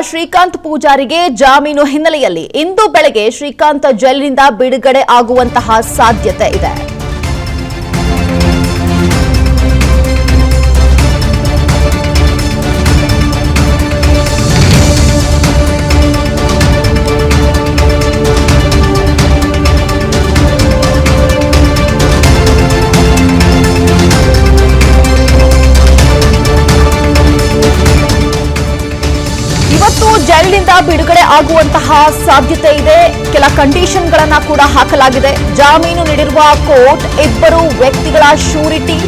ಶ್ರೀಕಾಂತ್ ಪೂಜಾರಿಗೆ ಜಾಮೀನು ಹಿನ್ನೆಲೆಯಲ್ಲಿ ಇಂದು ಬೆಳಗ್ಗೆ ಶ್ರೀಕಾಂತ್ ಜೈಲಿನಿಂದ ಬಿಡುಗಡೆ ಆಗುವಂತಹ ಸಾಧ್ಯತೆ ಇದೆ. ಜೈಲಿನಿಂದ ಬಿಡುಗಡೆ ಆಗುವಂತಹ ಸಾಧ್ಯತೆ ಇದೆ. ಕೆಲ ಕಂಡೀಷನ್ಗಳನ್ನ ಕೂಡ ಹಾಕಲಾಗಿದೆ. ಜಾಮೀನು ನೀಡಿರುವ ಕೋರ್ಟ್ ಇಬ್ಬರು ವ್ಯಕ್ತಿಗಳ ಶ್ಯೂರಿಟಿ,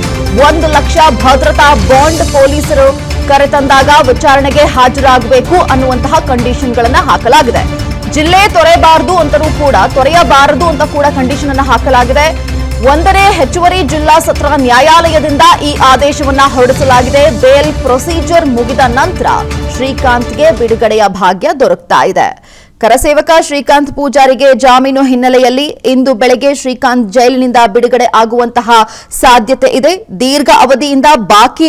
1 ಲಕ್ಷ ಭದ್ರತಾ ಬಾಂಡ್ ಪೊಲೀಸರು ಕರೆತಂದಾಗ ವಿಚಾರಣೆಗೆ ಹಾಜರಾಗಬೇಕು ಅನ್ನುವಂತಹ ಕಂಡೀಷನ್ಗಳನ್ನ ಹಾಕಲಾಗಿದೆ. ಜಿಲ್ಲೆ ತೊರೆಯಬಾರದು ಅಂತ ಕೂಡ ಕಂಡೀಷನ್ ಅನ್ನು ಹಾಕಲಾಗಿದೆ. 1ನೇ ಹೆಚ್ಚುವರಿ ಜಿಲ್ಲಾ ಸತ್ರ ನ್ಯಾಯಾಲಯದಿಂದ ಈ ಆದೇಶವನ್ನ ಹೊರಡಿಸಲಾಗಿದೆ. ಬೇಲ್ ಪ್ರೊಸೀಜರ್ ಮುಗಿದ ನಂತರ ಶ್ರೀಕಾಂತ್ಗೆ ಬಿಡುಗಡೆಯ ಭಾಗ್ಯ ದೊರಕ್ತಾ ಇದೆ. ಕರಸೇವಕ ಶ್ರೀಕಾಂತ್ ಪೂಜಾರಿಗೆ ಜಾಮೀನು ಹಿನ್ನೆಲೆಯಲ್ಲಿ ಇಂದು ಬೆಳಗ್ಗೆ ಶ್ರೀಕಾಂತ್ ಜೈಲಿನಿಂದ ಬಿಡುಗಡೆ ಆಗುವಂತಹ ಸಾಧ್ಯತೆ ಇದೆ. ದೀರ್ಘ ಅವಧಿಯಿಂದ ಬಾಕಿ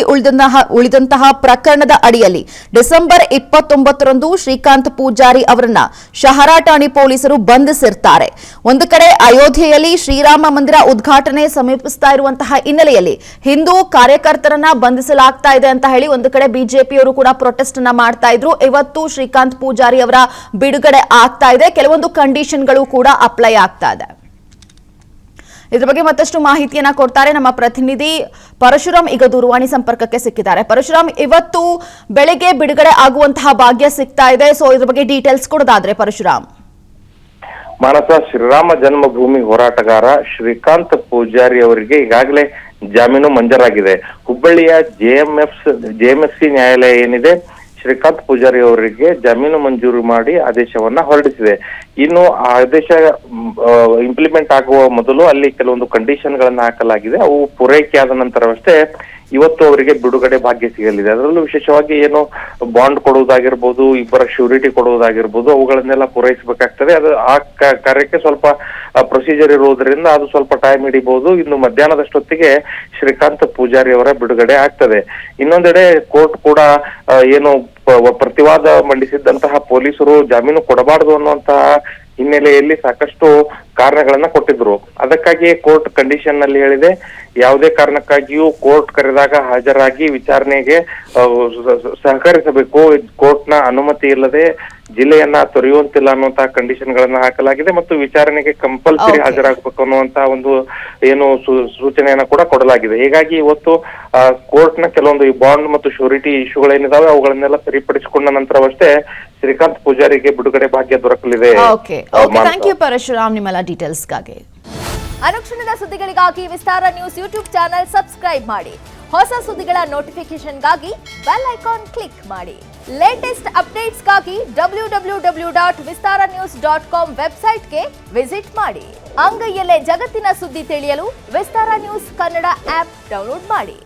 ಉಳಿದಂತಹ ಪ್ರಕರಣದ ಅಡಿಯಲ್ಲಿ ಡಿಸೆಂಬರ್ 29ರಂದು ಶ್ರೀಕಾಂತ್ ಪೂಜಾರಿ ಅವರನ್ನ ಶಹರ ಠಾಣೆ ಪೊಲೀಸರು ಬಂಧಿಸಿರ್ತಾರೆ. ಒಂದು ಕಡೆ ಅಯೋಧ್ಯೆಯಲ್ಲಿ ಶ್ರೀರಾಮ ಮಂದಿರ ಉದ್ಘಾಟನೆ ಸಮೀಪಿಸ್ತಾ ಇರುವಂತಹ ಹಿನ್ನೆಲೆಯಲ್ಲಿ ಹಿಂದೂ ಕಾರ್ಯಕರ್ತರನ್ನ ಬಂಧಿಸಲಾಗ್ತಾ ಇದೆ ಅಂತ ಹೇಳಿ ಒಂದು ಕಡೆ ಬಿಜೆಪಿಯವರು ಕೂಡ ಪ್ರೊಟೆಸ್ಟ್ ಅನ್ನ ಮಾಡ್ತಾ ಇದ್ರು. ಇವತ್ತು ಶ್ರೀಕಾಂತ್ ಪೂಜಾರಿ ಅವರ ಬಿಡುಗಡೆ ಆಗ್ತಾ ಇದೆ. ಕೆಲವೊಂದು ಕಂಡೀಷನ್ಗಳು ಕೂಡ ಅಪ್ಲೈ ಆಗ್ತಾ ಇದೆ. ಇದರ ಬಗ್ಗೆ ಮತ್ತಷ್ಟು ಮಾಹಿತಿಯನ್ನ ಕೊಡ್ತಾರೆ ನಮ್ಮ ಪ್ರತಿನಿಧಿ ಪರಶುರಾಮ್. ಈಗ ದೂರವಾಣಿ ಸಂಪರ್ಕಕ್ಕೆ ಸಿಕ್ಕಿದ್ದಾರೆ. ಪರಶುರಾಮ್, ಇವತ್ತು ಬೆಳಿಗ್ಗೆ ಬಿಡುಗಡೆ ಆಗುವಂತಹ ಭಾಗ್ಯ ಸಿಗ್ತಾ ಇದೆ. ಸೊ ಇದ್ರ ಬಗ್ಗೆ ಡೀಟೇಲ್ಸ್ ಕೊಡೋದಾದ್ರೆ ಪರಶುರಾಮ್. ಮಾನಸ, ಶ್ರೀರಾಮ ಜನ್ಮಭೂಮಿ ಹೋರಾಟಗಾರ ಶ್ರೀಕಾಂತ್ ಪೂಜಾರಿ ಅವರಿಗೆ ಈಗಾಗಲೇ ಜಾಮೀನು ಮಂಜೂರಾಗಿದೆ. ಹುಬ್ಬಳ್ಳಿಯ ಜೆಎಂಎಫ್ಸಿ ನ್ಯಾಯಾಲಯ ಏನಿದೆ, ಶ್ರೀಕಾಂತ್ ಪೂಜಾರಿ ಅವರಿಗೆ ಜಾಮೀನು ಮಂಜೂರು ಮಾಡಿ ಆದೇಶವನ್ನ ಹೊರಡಿಸಿದೆ. ಇನ್ನು ಆ ಆದೇಶ ಇಂಪ್ಲಿಮೆಂಟ್ ಆಗುವ ಮೊದಲು ಅಲ್ಲಿ ಕೆಲವೊಂದು ಕಂಡೀಷನ್ ಗಳನ್ನ ಹಾಕಲಾಗಿದೆ. ಅವು ಪೂರೈಕೆ ಆದ ನಂತರವಷ್ಟೇ ಇವತ್ತು ಅವರಿಗೆ ಬಿಡುಗಡೆ ಭಾಗ್ಯ ಸಿಗಲಿದೆ. ಅದರಲ್ಲೂ ವಿಶೇಷವಾಗಿ ಏನು ಬಾಂಡ್ ಕೊಡುವುದಾಗಿರ್ಬೋದು, ಇಬ್ಬರ ಶ್ಯೂರಿಟಿ ಕೊಡುವುದಾಗಿರ್ಬೋದು, ಅವುಗಳನ್ನೆಲ್ಲ ಪೂರೈಸಬೇಕಾಗ್ತದೆ. ಅದು ಆ ಕಾರ್ಯಕ್ಕೆ ಸ್ವಲ್ಪ ಪ್ರೊಸೀಜರ್ ಇರುವುದರಿಂದ ಅದು ಸ್ವಲ್ಪ ಟೈಮ್ ಹಿಡಿಬಹುದು. ಇನ್ನು ಮಧ್ಯಾಹ್ನದಷ್ಟೊತ್ತಿಗೆ ಶ್ರೀಕಾಂತ್ ಪೂಜಾರಿ ಅವರ ಬಿಡುಗಡೆ ಆಗ್ತದೆ. ಇನ್ನೊಂದೆಡೆ ಕೋರ್ಟ್ ಕೂಡ ಏನು ಪ್ರತಿವಾದ ಮಂಡಿಸಿದ್ದಂತಹ ಪೊಲೀಸರು ಜಾಮೀನು ಕೊಡಬಾರದು ಅನ್ನುವಂತಹ ಹಿನ್ನೆಲೆಯಲ್ಲಿ ಸಾಕಷ್ಟು ಕಾರಣಗಳನ್ನ ಕೊಟ್ಟಿದ್ರು. ಅದಕ್ಕಾಗಿಯೇ ಕೋರ್ಟ್ ಕಂಡೀಷನ್ ನಲ್ಲಿ ಹೇಳಿದೆ, ಯಾವುದೇ ಕಾರಣಕ್ಕಾಗಿಯೂ ಕೋರ್ಟ್ ಕರೆದಾಗ ಹಾಜರಾಗಿ ವಿಚಾರಣೆಗೆ ಸಹಕರಿಸಬೇಕು. ಕೋರ್ಟ್ನ ಅನುಮತಿ ಇಲ್ಲದೆ ಜಿಲ್ಲೆಯನ್ನ ತೊರೆಯುವಂತಿಲ್ಲ ಅನ್ನುವಂತಹ ಕಂಡೀಷನ್ ಗಳನ್ನ ಹಾಕಲಾಗಿದೆ ಮತ್ತು ವಿಚಾರಣೆಗೆ ಕಂಪಲ್ಸರಿ ಹಾಜರಾಗಬೇಕು ಅನ್ನುವಂತಹ ಒಂದು ಏನು ಸೂಚನೆಯನ್ನ ಕೂಡ ಕೊಡಲಾಗಿದೆ. ಹೀಗಾಗಿ ಇವತ್ತು ಕೋರ್ಟ್ನ ಕೆಲವೊಂದು ಈ ಬಾಂಡ್ ಮತ್ತು ಶ್ಯೂರಿಟಿ ಇಶ್ಯೂಗಳೇನಿದಾವೆ ಅವುಗಳನ್ನೆಲ್ಲ ಸರಿಪಡಿಸಿಕೊಂಡ ನಂತರವಷ್ಟೇ ಶ್ರೀಕಾಂತ್ ಪೂಜಾರಿಗೆ ಬಿಡುಗಡೆ ಭಾಗ್ಯ ದೊರಕಲಿದೆ. ಪರಶುರಾಮ್, ನಿಮ್ಮೆಲ್ಲ ಡೀಟೇಲ್ಸ್ಗಾಗಿ. ಅನುಕ್ಷಣದ ಸುದ್ದಿಗಳಿಗಾಗಿ ವಿಸ್ತಾರ ನ್ಯೂಸ್ ಯೂಟ್ಯೂಬ್ ಚಾನೆಲ್ ಸಬ್ಸ್ಕ್ರೈಬ್ ಮಾಡಿ. ಹೊಸ ಸುದ್ದಿಗಳ ನೋಟಿಫಿಕೇಶನ್ಗಾಗಿ ಬೆಲ್ ಐಕಾನ್ ಕ್ಲಿಕ್ ಮಾಡಿ. ಲೇಟೆಸ್ಟ್ ಅಪ್ಡೇಟ್ಸ್ಗಾಗಿ www.vistaranews.com ವೆಬ್ಸೈಟ್ಗೆ ವಿಸಿಟ್ ಮಾಡಿ. ಅಂಗೈಯಲ್ಲೇ ಜಗತ್ತಿನ ಸುದ್ದಿ ತಿಳಿಯಲು ವಿಸ್ತಾರ ನ್ಯೂಸ್ ಕನ್ನಡ ಆಪ್ ಡೌನ್ಲೋಡ್ ಮಾಡಿ.